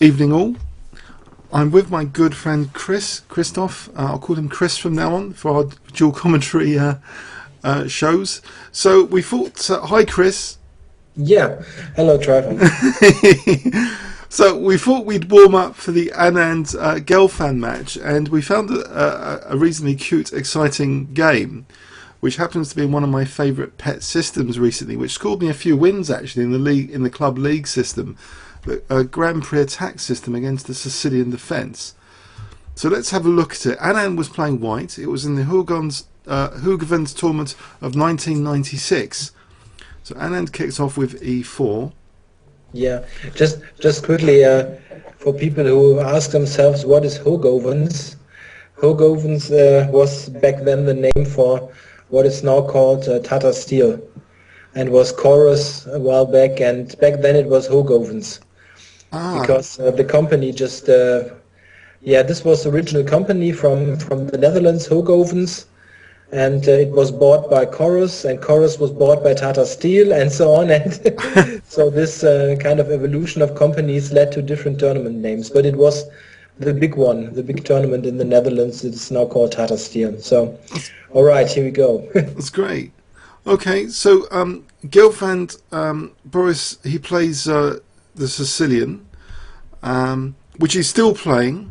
Evening all. I'm with my good friend Christoph. I'll call him Chris from now on for our dual commentary shows. So we thought, hi Chris. Yeah, hello Trevor. So we thought we'd warm up for the Anand Gelfand match, and we found a reasonably cute, exciting game, which happens to be one of my favourite pet systems recently, which scored me a few wins actually in the league, in the club league system. A Grand Prix attack system against the Sicilian defence. So let's have a look at it. Anand was playing white. It was in the Hugevens tournament of 1996. So Anand kicks off with e4. Yeah, just quickly for people who ask themselves what is Hugevens. Hugevens was back then the name for what is now called Tata Steel, and was chorus a while back. And back then it was Hugevens. Because the company just, this was the original company from the Netherlands, Hugevens, and it was bought by Chorus, and Chorus was bought by Tata Steel, and so on. And so this kind of evolution of companies led to different tournament names. But it was the big one, the big tournament in the Netherlands. It's now called Tata Steel. So, all right, here we go. That's great. Okay, so Gelfand, Boris, he plays the Sicilian, which he's still playing.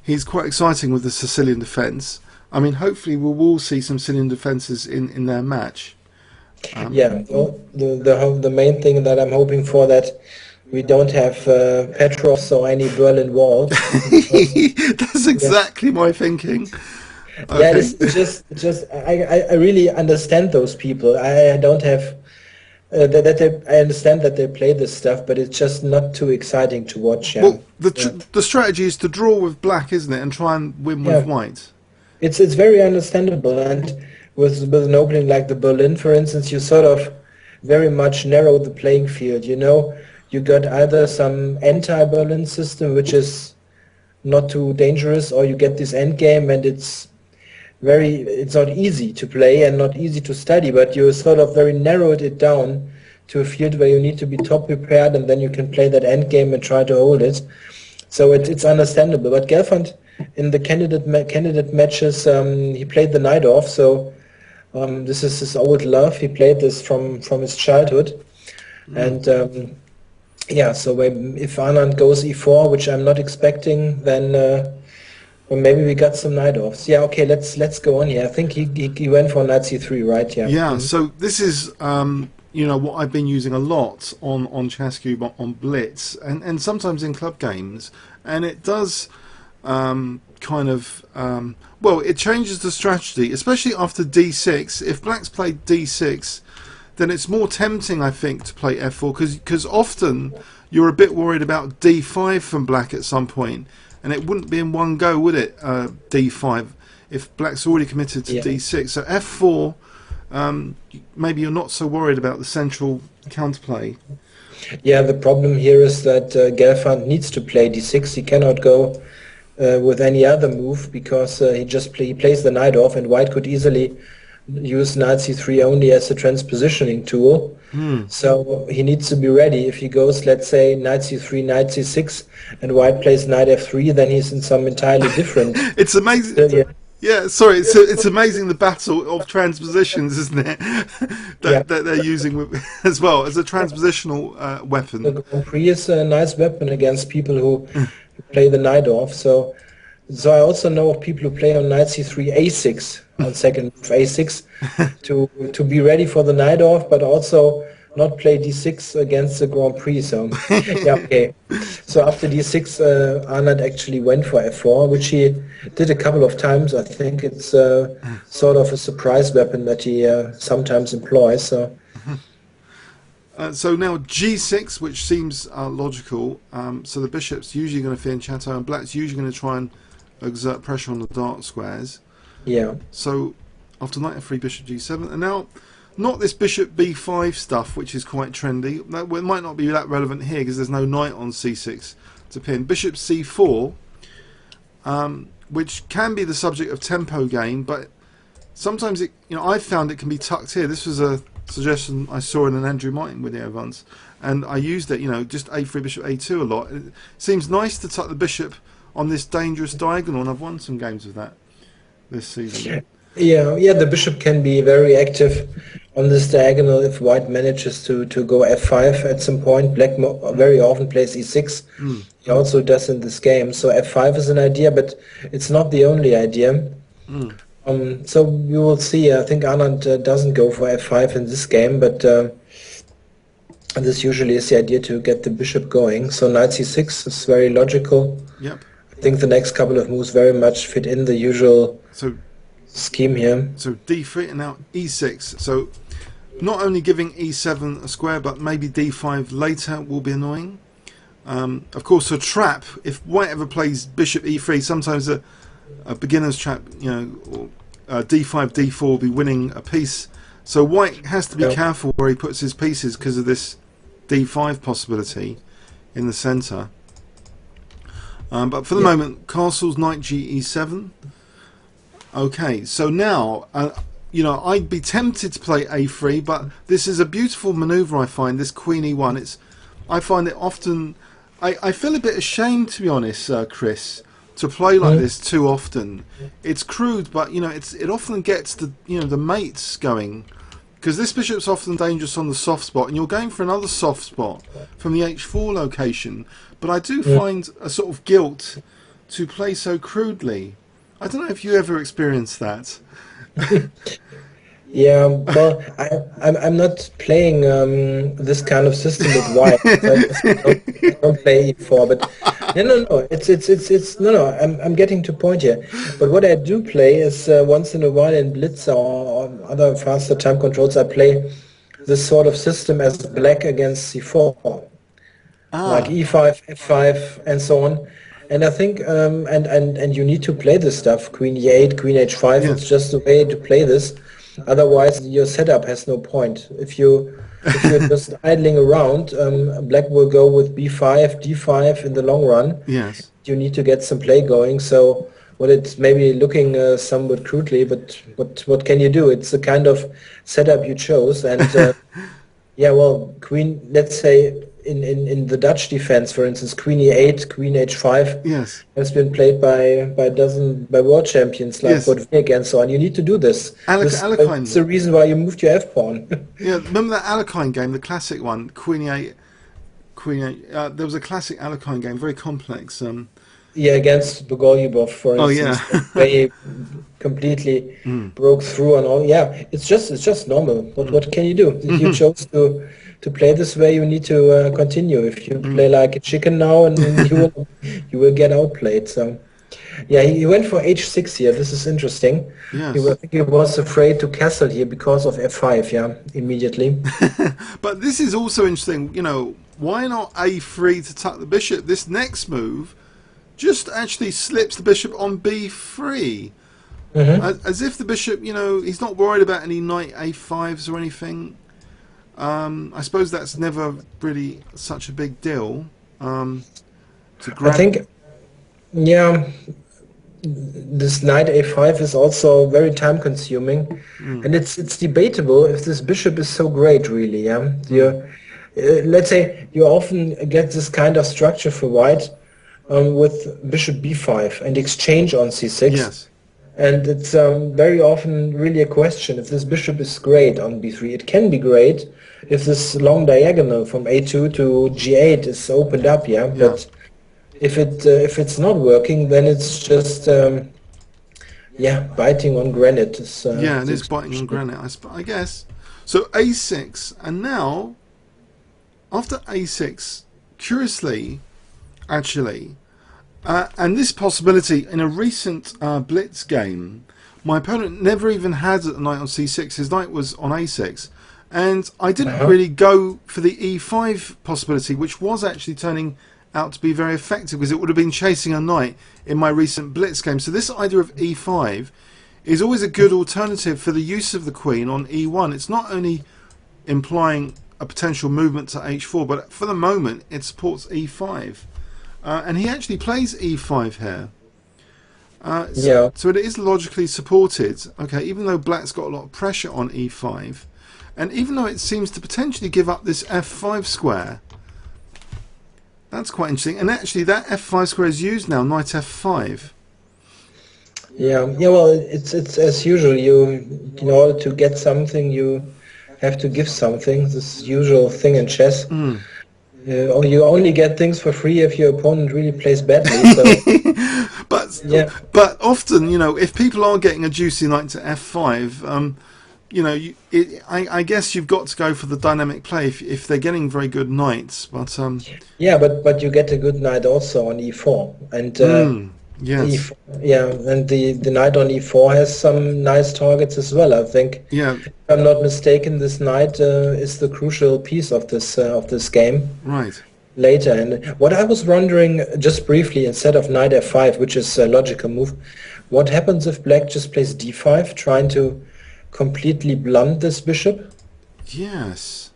He's quite exciting with the Sicilian defence. I mean, hopefully we will see some Sicilian defences in their match. Well, the main thing that I'm hoping for, that we don't have Petros or any Berlin Wall. That's exactly my thinking. Okay. Yeah, it's just I really understand those people. I don't have I understand that they play this stuff, but it's just not too exciting to watch. Yeah. Well, the strategy is to draw with black, isn't it, and try and win with white. It's very understandable, and with an opening like the Berlin, for instance, you sort of very much narrow the playing field. You got either some anti-Berlin system, which is not too dangerous, or you get this endgame, and it's not easy to play and not easy to study, but you sort of very narrowed it down to a field where you need to be top prepared, and then you can play that end game and try to hold it. So it's understandable. But Gelfand, in the candidate matches, he played the knight off. So this is his old love. He played this from his childhood, and so if Anand goes e4, which I'm not expecting, then. Well, maybe we got some knight offs. Yeah, okay, let's go on here. I think he went for knight c3, right? Yeah. Yeah. So this is what I've been using a lot on Chesscube, on Blitz, and sometimes in club games, and it does it changes the strategy, especially after d6. If black's played d6, then it's more tempting, I think, to play f4 because often you're a bit worried about d5 from black at some point. And it wouldn't be in one go, would it, d5, if black's already committed to d6. So f4, maybe you're not so worried about the central counterplay. Yeah, the problem here is that Gelfand needs to play d6. He cannot go with any other move because he plays the knight off, and white could easily use knight c3 only as a transpositioning tool. So he needs to be ready. If he goes, let's say, knight c3, knight c6, and white plays knight f3, then he's in some entirely different... It's amazing. It's amazing the battle of transpositions, isn't it? that they're using as well as a transpositional weapon. The Grand Prix is a nice weapon against people who play the knight off. So I also know of people who play on knight c3, a6 on second move, a6 to be ready for the knight off, but also not play d6 against the Grand Prix. So okay. So after d6, Anand actually went for f4, which he did a couple of times. I think it's sort of a surprise weapon that he sometimes employs. So. So now g6, which seems logical. So the bishop's usually going to fianchetto, and black's usually going to try and exert pressure on the dark squares. Yeah. So after knight f3, bishop g7, and now not this bishop b5 stuff, which is quite trendy. It might not be that relevant here because there's no knight on c6 to pin. Bishop c4, which can be the subject of tempo game, but sometimes I've found it can be tucked here. This was a suggestion I saw in an Andrew Martin video once, and I used it. Just a3 bishop a2 a lot. It seems nice to tuck the bishop on this dangerous diagonal, and I've won some games with that this season. Yeah, the bishop can be very active on this diagonal if white manages to go f5 at some point. Black very often plays e6. He also does in this game. So f5 is an idea, but it's not the only idea. So we will see. I think Anand doesn't go for f5 in this game, but this usually is the idea to get the bishop going. So knight c6 is very logical. Yep. I think the next couple of moves very much fit in the usual scheme here. So d3 and now e6. So not only giving e7 a square, but maybe d5 later will be annoying. Of course, a trap, if white ever plays bishop e3, sometimes a beginner's trap, or d5, d4 will be winning a piece. So white has to be careful where he puts his pieces because of this d5 possibility in the centre. But for the moment, castles, knight g e7. Okay, so now, I'd be tempted to play a3, but this is a beautiful manoeuvre, I find, this queen e1. I find it often... I feel a bit ashamed, to be honest, Chris, to play like this too often. It's crude, but, it often gets the mates going. Because this bishop's often dangerous on the soft spot, and you're going for another soft spot from the h4 location. But I do find a sort of guilt to play so crudely. I don't know if you ever experienced that. Yeah, well, I'm not playing this kind of system with white. I don't play e4, but no. I'm getting to point here. But what I do play is once in a while in Blitz or other faster time controls, I play this sort of system as black against c4, like e5, f5, and so on. And I think, and you need to play this stuff, queen e8, queen h5, it's just the way to play this. Otherwise, your setup has no point. If you're just idling around, black will go with b5, d5 in the long run. Yes. You need to get some play going. So, well, it's maybe looking somewhat crudely, but what can you do? It's the kind of setup you chose. And queen, let's say, in the Dutch defense, for instance, queen e8, queen h5 has been played by world champions like Botvinnik and so on. You need to do this. It's the reason why you moved your f-pawn. Remember that Alekhine game, the classic one, queen e8, queen 8. There was a classic Alekhine game, very complex. Against Bogolyubov, for instance, where he completely broke through and all. Yeah, it's just normal. What can you do? If you chose to play this way, you need to continue. If you play like a chicken now, and you will get outplayed. So, he went for h6 here. This is interesting. Yes. I think he was afraid to castle here because of f5. Immediately. But this is also interesting. Why not a3 to tuck the bishop? This next move just actually slips the bishop on b3. As if the bishop, he's not worried about any knight a5s or anything. I suppose that's never really such a big deal. I think, this knight a5 is also very time consuming, and it's debatable if this bishop is so great, really. Let's say you often get this kind of structure for white with bishop b5 and exchange on c6. Yes. And it's very often really a question if this bishop is great on b3. It can be great if this long diagonal from a2 to g8 is opened up, but if it's not working, then it's just biting on granite. It is biting on granite, I guess. So a6, and now after a6, curiously, actually, and this possibility in a recent Blitz game, my opponent never even had a knight on c6. His knight was on a6, and I didn't really go for the e5 possibility, which was actually turning out to be very effective because it would have been chasing a knight in my recent Blitz game. So this idea of e5 is always a good alternative for the use of the queen on e1. It's not only implying a potential movement to h4, but for the moment it supports e5. And he actually plays e5 here. So it is logically supported. Okay, even though black's got a lot of pressure on e5. And even though it seems to potentially give up this f5 square, that's quite interesting. And actually, that f5 square is used now, knight f5. Yeah, yeah. Well, it's as usual. In order to get something, you have to give something. This usual thing in chess. Or you only get things for free if your opponent really plays badly. So, yeah. But often, if people are getting a juicy knight to f5, I guess you've got to go for the dynamic play if they're getting very good knights. But yeah, but you get a good knight also on e4, and yes, yeah, and the knight on e4 has some nice targets as well. I think. Yeah. If I'm not mistaken, this knight is the crucial piece of this game. Right. Later, and what I was wondering, just briefly, instead of knight f5, which is a logical move, what happens if black just plays d5, trying to completely blunt this bishop? Yes.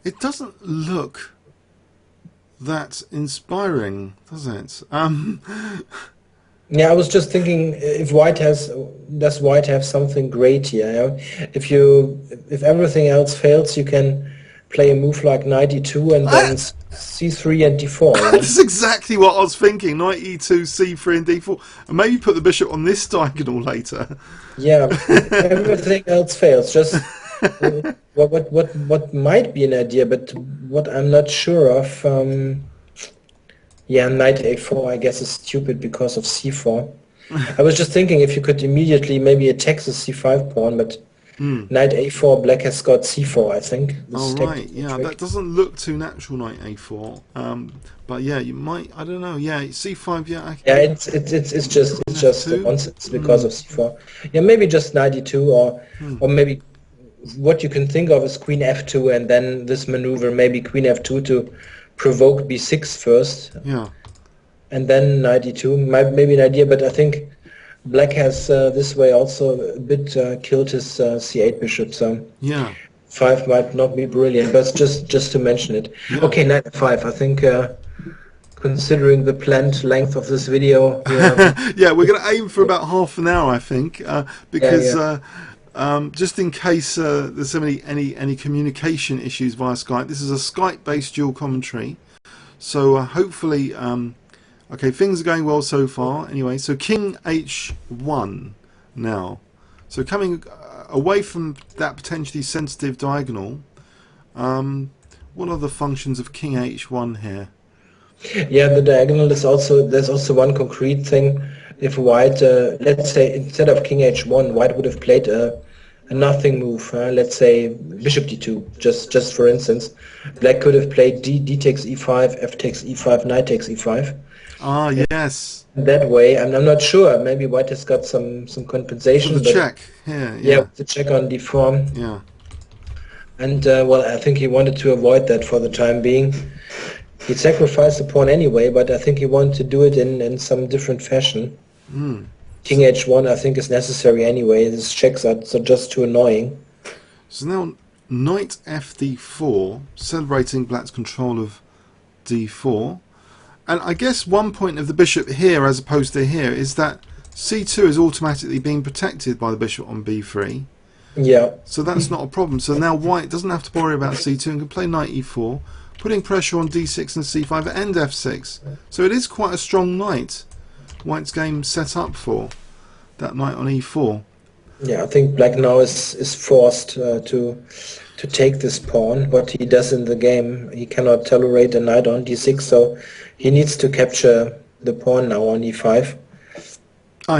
It doesn't look that inspiring, does it? Yeah, I was just thinking, does white have something great here? If everything else fails, you can play a move like knight e2 and then c3 and d4. Yeah? That's exactly what I was thinking. Knight e2, c3 and d4. And maybe put the bishop on this diagonal later. Yeah, everything else fails. Just what might be an idea, but what I'm not sure of. Yeah, knight a4 I guess is stupid because of c4. I was just thinking if you could immediately maybe attack the c5 pawn, but knight a4, black has got c4, I think. Oh, right, yeah, that doesn't look too natural, knight a4. But yeah, you might, I don't know, yeah, c5, yeah. Yeah, it's just nonsense because of c4. Yeah, maybe just knight e2, or maybe what you can think of is queen f2, and then this maneuver, maybe queen f2 to provoke b6 first. Yeah. And then knight e2 might maybe an idea, but I think black has this way also a bit killed his c8 bishop, so yeah, 5 might not be brilliant, but just to mention it. Yeah. Okay, knight f5. I think considering the planned length of this video, yeah, we're going to aim for about half an hour, I think, because just in case there's any communication issues via Skype. This is a Skype-based dual commentary, so hopefully. Okay, things are going well so far. Anyway, so king h1 now. So coming away from that potentially sensitive diagonal, what are the functions of king h1 here? Yeah, the diagonal is also, there's also one concrete thing. If white, let's say instead of king h1, white would have played a nothing move. Let's say bishop d2, just for instance. Black could have played d takes e5, f takes e5, knight takes e5. Ah, yes. That way, and I'm not sure. Maybe white has got some compensation. The check here. Yeah, the check on d4. Yeah. And well, I think he wanted to avoid that for the time being. He sacrificed the pawn anyway, but I think he wanted to do it in some different fashion. King h1, I think, is necessary anyway. These checks are just too annoying. So now knight fd4, celebrating black's control of d4. And I guess one point of the bishop here as opposed to here is that c2 is automatically being protected by the bishop on b3. Yeah. So that's not a problem. So now white doesn't have to worry about c2 and can play knight e4, putting pressure on d6 and c5 and f6. So it is quite a strong knight white's game set up for, that knight on e4. Yeah, I think black now is forced to take this pawn. What he does in the game, he cannot tolerate a knight on d6, so he needs to capture the pawn now on e5.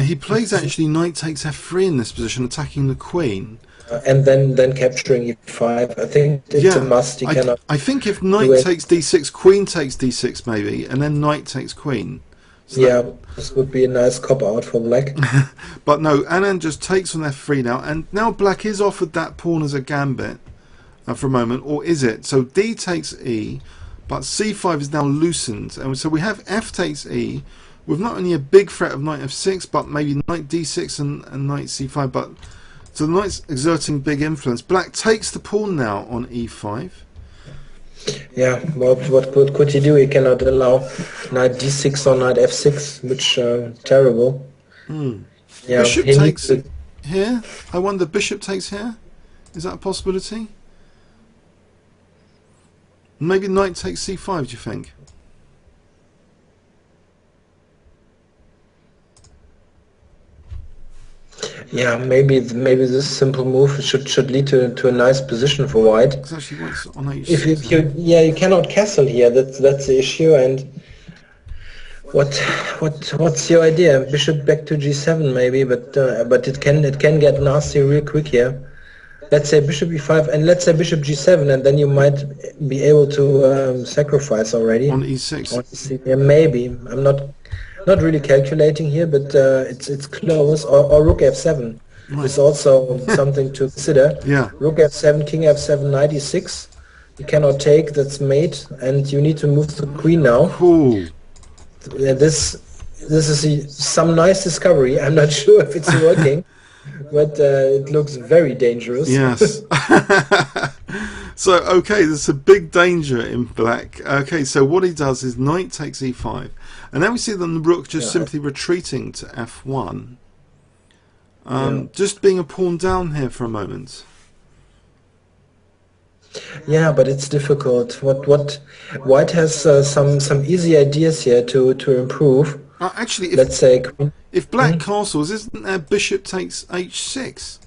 He plays actually knight takes f3 in this position, attacking the queen. And then capturing e5. I think it's a must. He cannot. I think if knight takes d6, queen takes d6 maybe, and then knight takes queen. So yeah, this would be a nice cop-out for black. But no, Anand just takes on f3 now, and now black is offered that pawn as a gambit for a moment, or is it? So d takes e, but c5 is now loosened, and so we have f takes e, with not only a big threat of knight f6, but maybe knight d6 and knight c5, but so the knight's exerting big influence. Black takes the pawn now on e5. Yeah, well, what could he do? He cannot allow knight d6 or knight f6, which terrible. Yeah, bishop takes here. I wonder, bishop takes here. Is that a possibility? Maybe knight takes c5, do you think? Yeah, maybe this simple move should lead to a nice position for white. Because actually white's on h6. If you cannot castle here, that's the issue. And what's your idea? Bishop back to g7 maybe, but it can get nasty real quick here. Let's say bishop e5 and let's say bishop g7, and then you might be able to sacrifice already on e6. On e6. Yeah, maybe. I'm not really calculating here, but it's close. Or rook f7 is also something to consider. Yeah. Rook f7, king f7, knight e6. You cannot take. That's mate, and you need to move the queen now. Cool. This is some nice discovery. I'm not sure if it's working, but it looks very dangerous. Yes. So, okay, there's a big danger in black. Okay, so what he does is knight takes e5. And then we see the rook just simply retreating to f1. Just being a pawn down here for a moment. Yeah, but it's difficult. What White has some easy ideas here to improve. Actually, Let's say if black castles, isn't there bishop takes h6?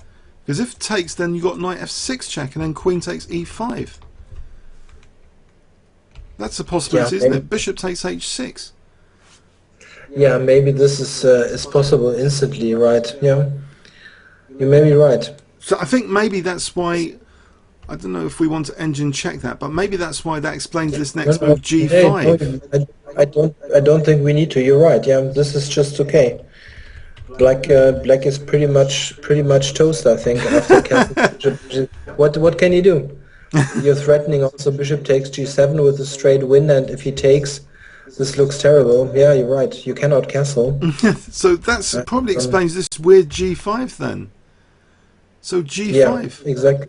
Because if it takes, then you got knight f6 check, and then queen takes e5. That's a possibility, isn't it? Bishop takes h6. Yeah, maybe this is possible instantly, right? Yeah, you may be right. So I think maybe that's why. I don't know if we want to engine check that, but maybe that's why that explains this next move, g5. I don't think we need to. You're right. Yeah, this is just okay. Black is pretty much toast, I think. After castle, what can you do? You're threatening also bishop takes g7 with a straight win, and if he takes, this looks terrible. Yeah, you're right. You cannot castle. So that's probably explains this weird g5 then. So g5. Yeah, exactly.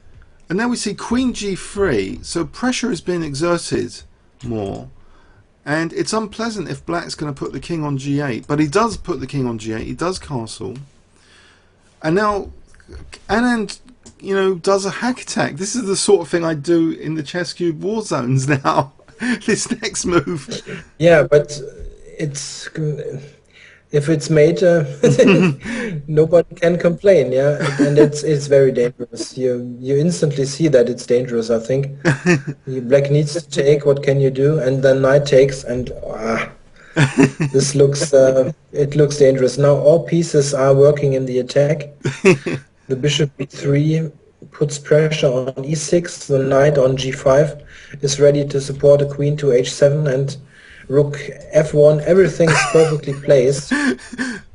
And now we see queen g3, so pressure is being exerted more. And it's unpleasant if black's going to put the king on g8, but he does put the king on g8, he does castle. And now Anand, does a hack attack. This is the sort of thing I do in the chess cube war zones now. This next move. Yeah, but it's... If it's made, nobody can complain, yeah, and it's very dangerous. You instantly see that it's dangerous. I think black needs to take. What can you do? And then knight takes, and this looks it looks dangerous. Now all pieces are working in the attack. The bishop b3 puts pressure on e6. The knight on g5 is ready to support a queen to h7 and. Rook f1, everything is perfectly placed.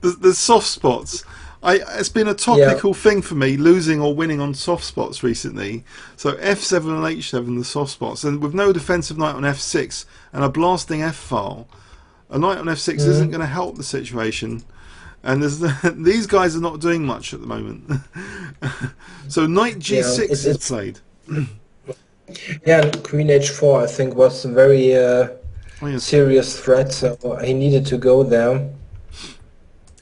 The soft spots. It's been a topical thing for me, losing or winning on soft spots recently. So f7 and h7, the soft spots, and with no defensive knight on f6 and a blasting f-file, a knight on f6 isn't going to help the situation. And these guys are not doing much at the moment. So knight g6 is played. Yeah, queen h4 I think was very serious threat, so he needed to go there.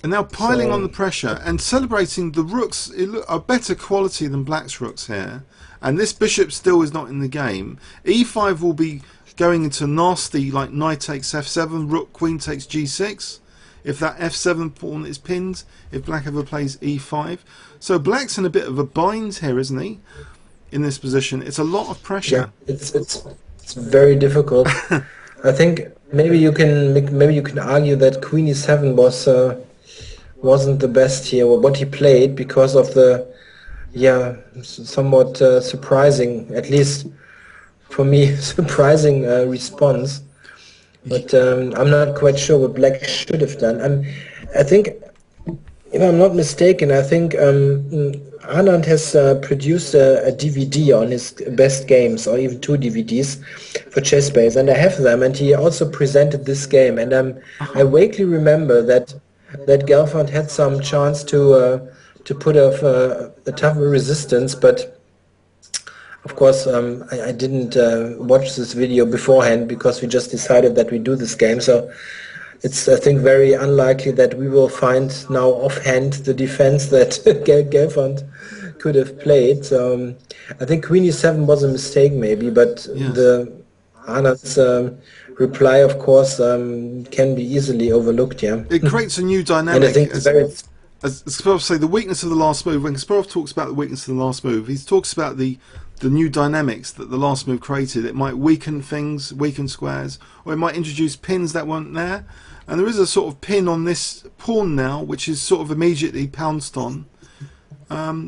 And now piling on the pressure and celebrating the rooks are better quality than black's rooks here. And this bishop still is not in the game. e5 will be going into nasty, like knight takes f7, rook, queen takes g6. If that f7 pawn is pinned, if black ever plays e5. So black's in a bit of a bind here, isn't he? In this position, it's a lot of pressure. Yeah, it's very difficult. I think maybe you can argue that queen e7 wasn't the best here, or what he played, because of the somewhat surprising, at least for me, surprising response. But I'm not quite sure what black should have done. I think, if I'm not mistaken, I think Anand has produced a DVD on his best games, or even 2 DVDs for ChessBase, and I have them, and he also presented this game, and I vaguely remember that Gelfand had some chance to put a tougher resistance, but of course I didn't watch this video beforehand, because we just decided that we do this game, so it's, I think, very unlikely that we will find now offhand the defense that Gelfand could have played. So I think Queen E7 was a mistake maybe, but Yes. the Anand's reply, of course, can be easily overlooked. Yeah, It creates a new and I dynamic. think it's very. As Kasparov say, the weakness of the last move. When Kasparov talks about the weakness of the last move, he talks about the new dynamics that the last move created. It might weaken things, weaken squares, or it might introduce pins that weren't there. And there is a sort of pin on this pawn now, which is sort of immediately pounced on.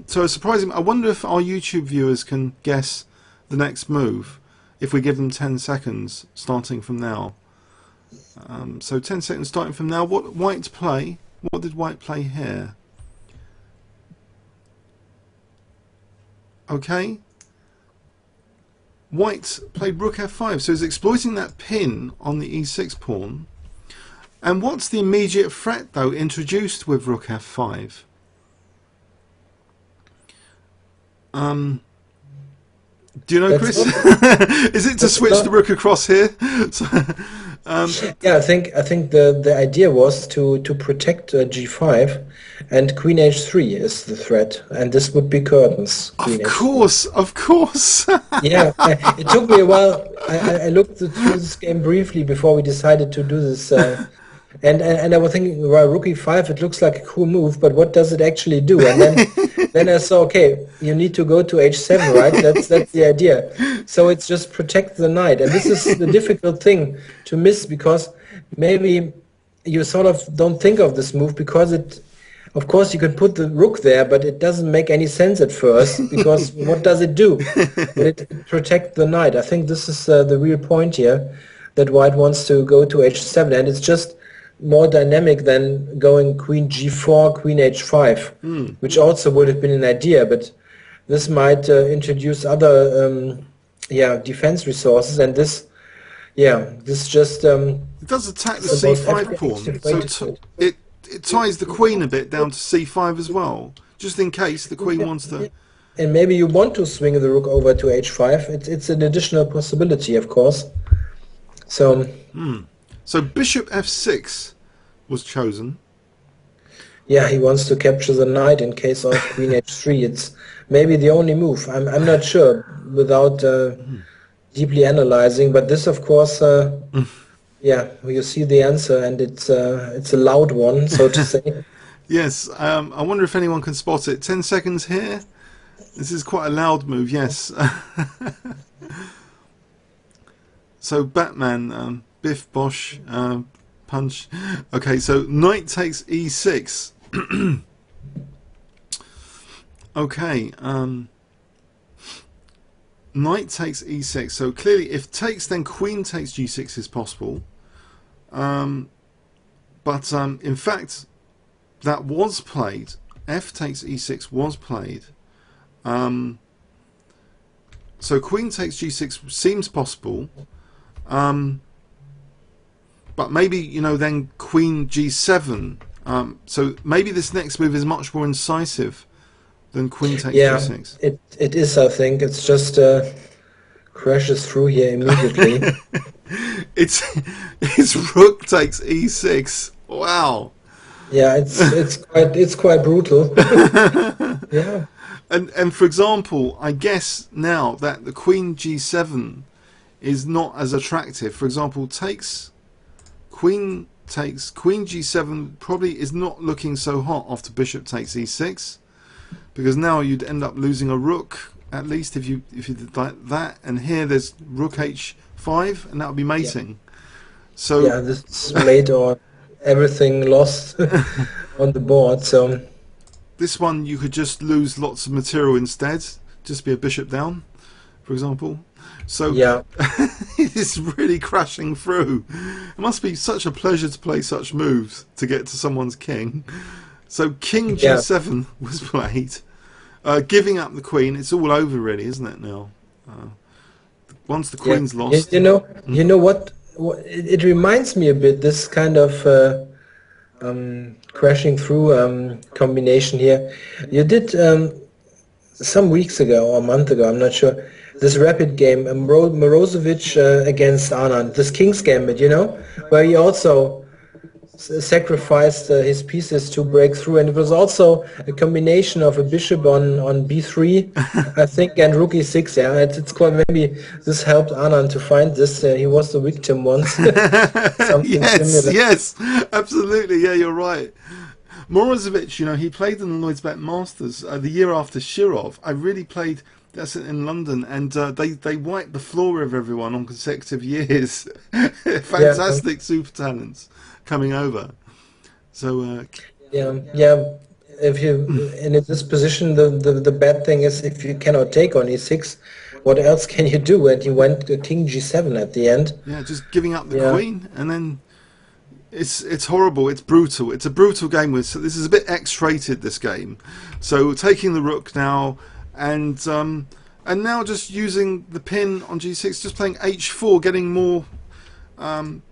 So it's surprising. I wonder if our YouTube viewers can guess the next move if we give them 10 seconds starting from now. So 10 seconds starting from now. What White play? What did White play here? Okay. White played Rook F5, so he's exploiting that pin on the E6 pawn. And what's the immediate threat, though, introduced with Rook F5? Do you know, Chris? Is it to switch the rook across here? So, yeah, I think the idea was to protect G5, and Queen H3 is the threat, and this would be curtains. Queen H3. Of course. Yeah, it took me a while. I looked through this game briefly before we decided to do this. And I was thinking, well, Rook E5, it looks like a cool move, but what does it actually do? And then I saw, okay, you need to go to H7, right? That's the idea. So it's just protect the knight. And this is the difficult thing to miss, because maybe you sort of don't think of this move, because of course you can put the rook there, but it doesn't make any sense at first, because what does it do? It protects the knight. I think this is the real point here, that White wants to go to H7, and it's just more dynamic than going Queen G4, Queen H5, which also would have been an idea, but this might introduce other defense resources, and this just it does attack the C5 pawn, so it ties the queen a bit down to C5 as well, just in case the queen wants to. And maybe you want to swing the rook over to H5. It's an additional possibility, of course. So. So Bishop F6 was chosen. Yeah, he wants to capture the knight in case of Queen H3. It's maybe the only move. I'm not sure without deeply analyzing. But this, of course, you see the answer, and it's a loud one, so to say. Yes, I wonder if anyone can spot it. 10 seconds here. This is quite a loud move. Yes. So Batman. Biff, bosh, punch. Okay, so knight takes e6. Okay, knight takes e6. So clearly, if takes, then queen takes g6 is possible. But in fact, that was played. F takes e6 was played. So queen takes g6 seems possible. But maybe, then Queen G7. So maybe this next move is much more incisive than Queen takes G6. It is, I think. It's just crashes through here immediately. It's Rook takes E6. Wow. Yeah, it's quite brutal. Yeah. And for example, I guess now that the Queen G7 is not as attractive. For example, Queen G7 probably is not looking so hot after Bishop takes E6, because now you'd end up losing a rook, at least if you did like that. And here there's Rook H5, and that would be mating. Yeah. So this is mate or everything lost on the board. So this one you could just lose lots of material instead, just be a bishop down, for example. So yeah. It is really crashing through. It must be such a pleasure to play such moves to get to someone's king. So King G7 was played, giving up the queen. It's all over, really, isn't it now? Once the queen's lost. You know what? It reminds me a bit, this kind of crashing through combination here. You did some weeks ago or a month ago, I'm not sure, this rapid game, Morozevich against Anand, this King's Gambit, where he also sacrificed his pieces to break through, and it was also a combination of a bishop on b3, I think, and rook e6. Yeah, it's quite, maybe this helped Anand to find this. He was the victim once. Something Yes, similar. yes, absolutely. Yeah, you're right. Morozevich, you know, he played in the Lloydsbet Masters the year after Shirov. I really played that's in London, and they wiped the floor of everyone on consecutive years. Yeah, Fantastic super talents coming over. So yeah. If you in this position, the bad thing is if you cannot take on e6, what else can you do? And he went to king g7 at the end. yeah, just giving up the Yeah, queen, and then it's horrible. It's brutal. It's a brutal game. So this is a bit X-rated, this game. So taking the rook now, and now just using the pin on g6, just playing h4, getting more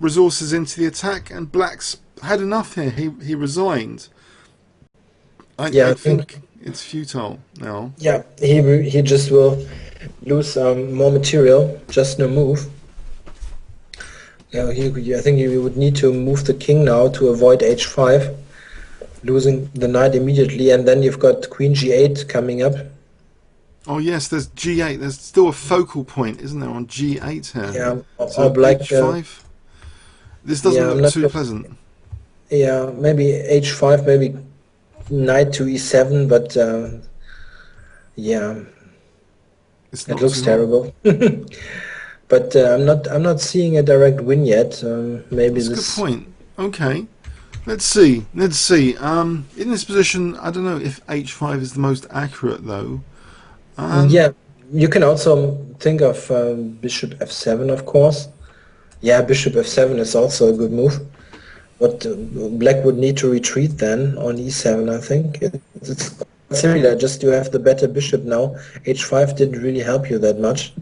resources into the attack. And Black's had enough here. He resigned. yeah. I I think think it's futile now. yeah, he just will lose more material. Just no move. Yeah, I think you would need to move the king now to avoid h5, losing the knight immediately, and then you've got queen g8 coming up. Oh yes, there's g8. There's still a focal point, isn't there, on g8 here? Yeah, So or black. h5. This doesn't Yeah, I'm look not too sure. pleasant. Yeah, maybe h5, maybe knight to e7, but yeah, It's it not looks too hot. terrible. But I'm not seeing a direct win yet. Maybe That's a good this. point. Okay. Let's see. Let's see. In this position, I don't know if h5 is the most accurate though. Yeah, you can also think of bishop f7, of course. Yeah, bishop f7 is also a good move. But black would need to retreat then on e7, I think. It's similar, just you have the better bishop now. h5 didn't really help you that much.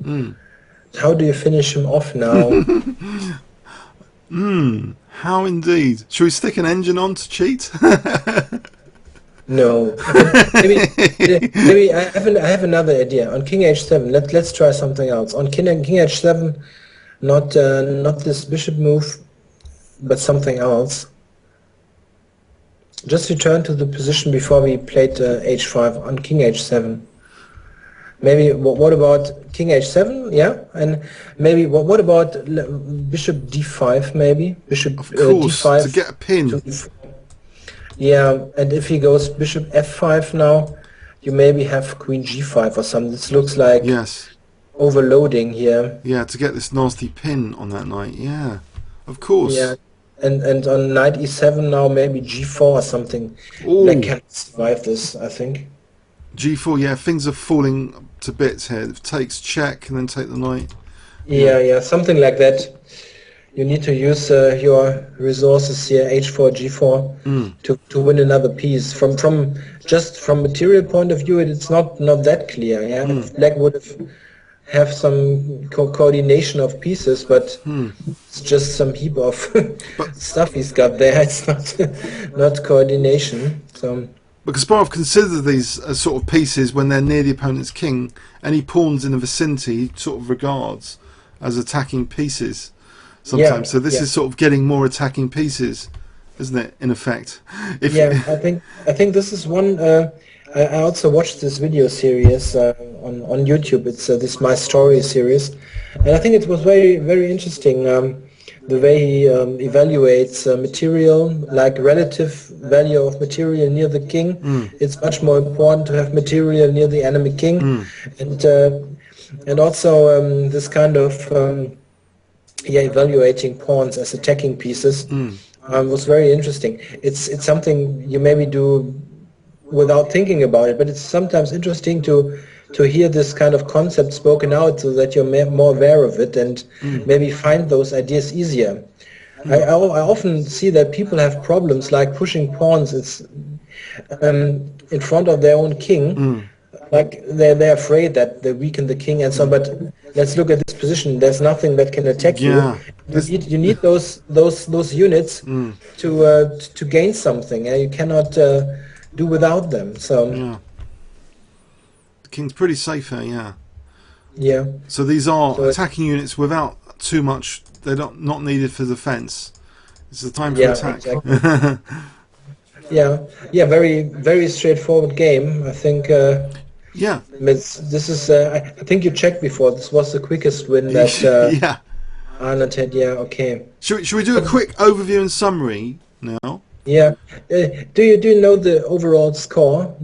How do you finish him off now? How indeed. Should we stick an engine on to cheat? No. Maybe I have another idea. On king h7, let's try something else. On king h7, not this bishop move, but something else. Just return to the position before we played h5 on king h7. Maybe what about king h7? Yeah, and maybe what about bishop d5? Maybe bishop Of course, d5 to get a pin. to e4. Yeah, and if he goes bishop f5 now, you maybe have queen g5 or something. This looks like Yes. overloading here. Yeah, to get this nasty pin on that knight. Yeah, of course. Yeah, and on knight e7 now, maybe g4 or something. Black Oh, can survive this, I think. g4. Yeah, things are falling to bits here. It takes check and then take the knight. Yeah, something like that. You need to use your resources here, h4, g4, to win another piece. From material point of view, it's not that clear. Yeah, if black would have some coordination of pieces, but it's just some heap of stuff he's got there. It's not coordination. So But Kasparov considers these as sort of pieces when they're near the opponent's king. Any pawns in the vicinity he sort of regards as attacking pieces sometimes. yeah, So this yeah. is sort of getting more attacking pieces, isn't it, in effect? If Yeah, I think this is one. I also watched this video series on YouTube. It's this My Story series, and I think it was very interesting. The way he evaluates material, like relative value of material near the king. It's much more important to have material near the enemy king, and also this kind of evaluating pawns as attacking pieces. Was very interesting. It's something you maybe do without thinking about it, but it's sometimes interesting to hear this kind of concept spoken out so that you're more aware of it and maybe find those ideas easier. I often see that people have problems like pushing pawns. It's in front of their own king. Like they're afraid that they weaken the king and so on. But let's look at this position. There's nothing that can attack Yeah. you. You need those units to gain something. You cannot do without them. So yeah, the king's pretty safe here. Yeah. yeah, So these are So attacking units without too much. They're not needed for defence. It's the time for Yeah, attack. exactly. Yeah, yeah, very, very straightforward game. I think Yeah. this is. I think you checked before. This was the quickest win that Yeah. Anand had. Yeah, okay. Should we do a quick overview and summary now? Yeah. Do you know the overall score?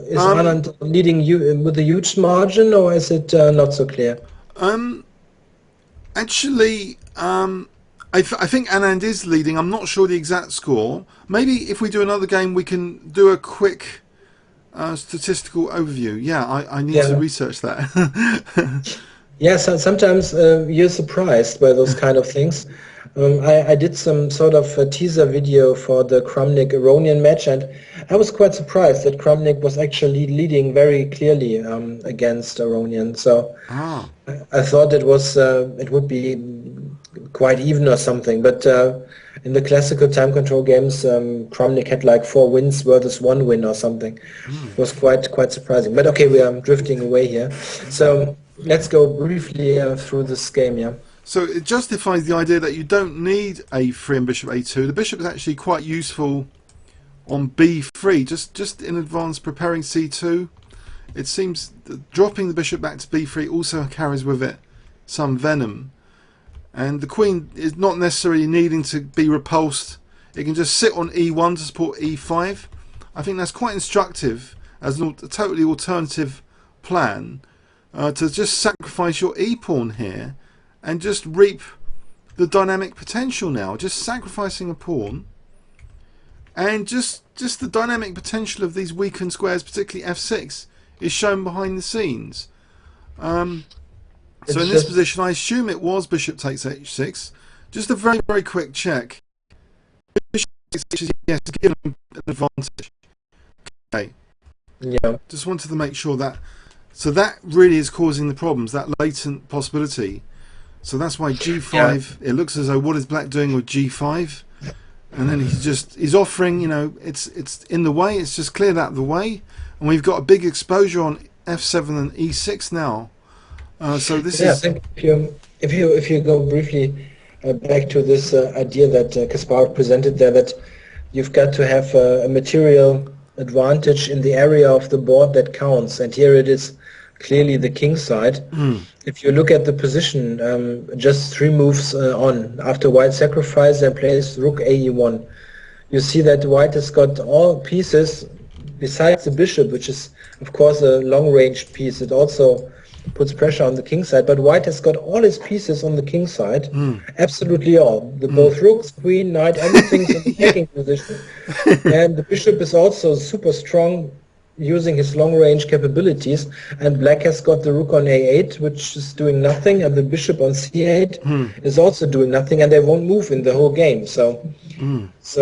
Is Um, Anand leading you with a huge margin, or is it not so clear? um, actually, I think Anand is leading. I'm not sure the exact score. Maybe if we do another game, we can do a quick statistical overview. Yeah, I need to Yeah. research that. Yeah, so sometimes you're surprised by those kind of things. I did some sort of a teaser video for the Kramnik-Aronian match, and I was quite surprised that Kramnik was actually leading very clearly against Aronian. So Ah, I thought it would be quite even or something. But in the classical time control games, Kramnik had like 4 wins versus 1 win or something. It was quite surprising. But okay, we are drifting away here. So let's go briefly through this game. Yeah. so it justifies the idea that you don't need a3 and bishop a2. The bishop is actually quite useful on b3, just in advance preparing c2. It seems that dropping the bishop back to b3 also carries with it some venom. And the queen is not necessarily needing to be repulsed. It can just sit on e1 to support e5. I think that's quite instructive as a totally alternative plan to just sacrifice your e-pawn here and just reap the dynamic potential now. Just sacrificing a pawn and just the dynamic potential of these weakened squares, particularly f6, is shown behind the scenes. So in this position, I assume it was bishop takes h6. Just a very, very quick check. Bishop takes h6, yes, give him an advantage. Okay. Yeah. Just wanted to make sure that. So that really is causing the problems, that latent possibility. So that's why g5, it looks as though what is black doing with g5? And then he's offering, you know, it's in the way, it's just cleared out the way. And we've got a big exposure on f7 and e6 now. So this Yeah, I is... think if you go briefly back to this idea that Kasparov presented there, that you've got to have a material advantage in the area of the board that counts, and here it is clearly the king side. If you look at the position, just 3 moves on after white sacrifice and plays rook ae1, you see that white has got all pieces besides the bishop, which is of course a long-range piece. It also puts pressure on the king side, but white has got all his pieces on the king side, absolutely all. Both rooks, queen, knight, everything's in the attacking position, and the bishop is also super strong, using his long-range capabilities, and black has got the rook on a8, which is doing nothing, and the bishop on c8 is also doing nothing, and they won't move in the whole game. So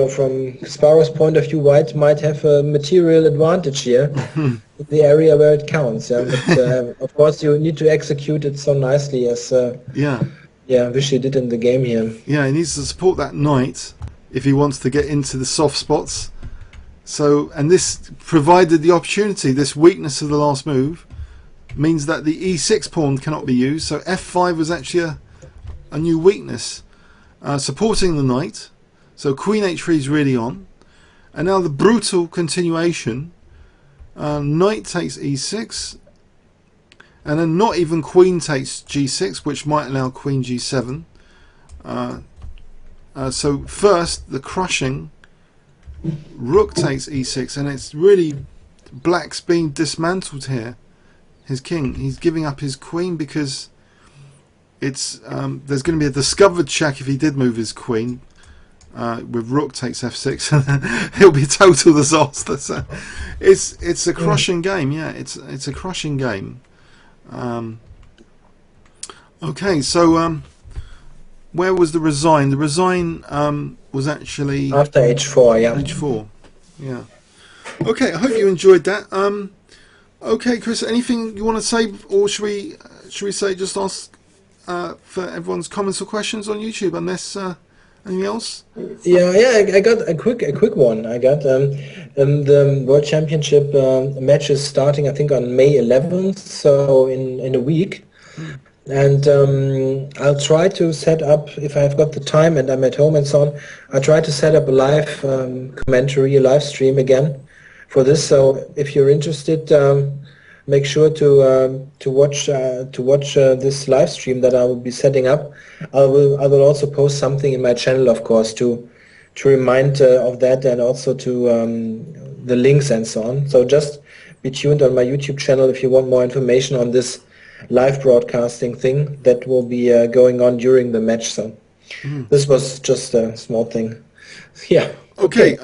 from Kasparov's point of view, white might have a material advantage here in the area where it counts. Yeah, but of course you need to execute it so nicely as Vishy did in the game here. Yeah, he needs to support that knight if he wants to get into the soft spots. So, and this provided the opportunity, this weakness of the last move means that the e6 pawn cannot be used. So f5 was actually a new weakness, supporting the knight. So queen h3 is really on. And now the brutal continuation, knight takes e6, and then not even queen takes g6, which might allow queen g7. So first, the crushing, rook takes e6, and it's really black's being dismantled here. His king, he's giving up his queen because it's there's going to be a discovered check if he did move his queen. With rook takes f6, it'll be a total disaster. So it's a crushing game. Yeah, it's a crushing game. Okay, so where was the resign? The resign was actually After h4, yeah. h4, yeah. Okay, I hope you enjoyed that. Okay, Chris, anything you want to say, or should we say just ask for everyone's comments or questions on YouTube? Unless anything else? Yeah, I got a quick one. I got the World Championship match is starting, I think, on May 11th, so in a week. And I'll try to set up, if I've got the time and I'm at home and so on, I'll try to set up a live commentary, a live stream again for this. So if you're interested, make sure to watch this live stream that I will be setting up. I will also post something in my channel, of course, to remind of that, and also to the links and so on. So just be tuned on my YouTube channel if you want more information on this live broadcasting thing that will be going on during the match. So this was just a small thing. Yeah. Okay.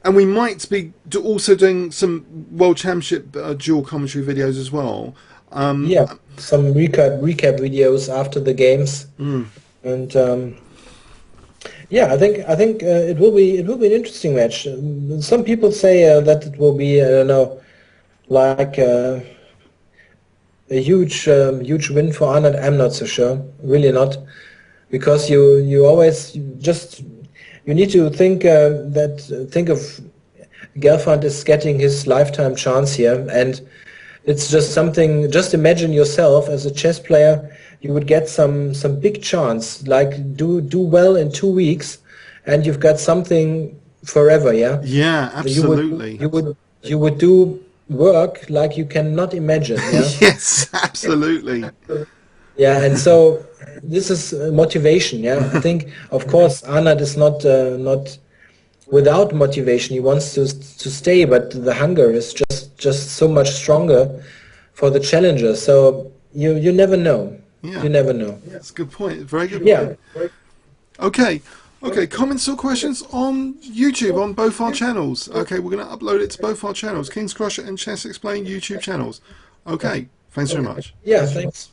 And we might be also doing some World Championship dual commentary videos as well. Yeah, some recap videos after the games, and yeah, I think it will be an interesting match. Some people say that it will be, I don't know, like a huge win for Anand. I'm not so sure, really not, because you always you need to think think of Gelfand is getting his lifetime chance here, and it's just something. Just imagine yourself as a chess player, you would get some big chance, like do well in 2 weeks, and you've got something forever. Yeah. Yeah, absolutely. You would do work like you cannot imagine. Yeah. Yes, absolutely. Yeah, and so this is motivation. Yeah, I think of course Anand is not without motivation. He wants to stay, but the hunger is just so much stronger for the challenger. So you never know. Yeah. You never know. That's a good point. Very good Yeah. point. Okay. Comments or questions on YouTube on both our channels. Okay, we're going to upload it to both our channels, King's Crusher and Chess Explained YouTube channels. Okay, thanks very much. Yeah. Thanks.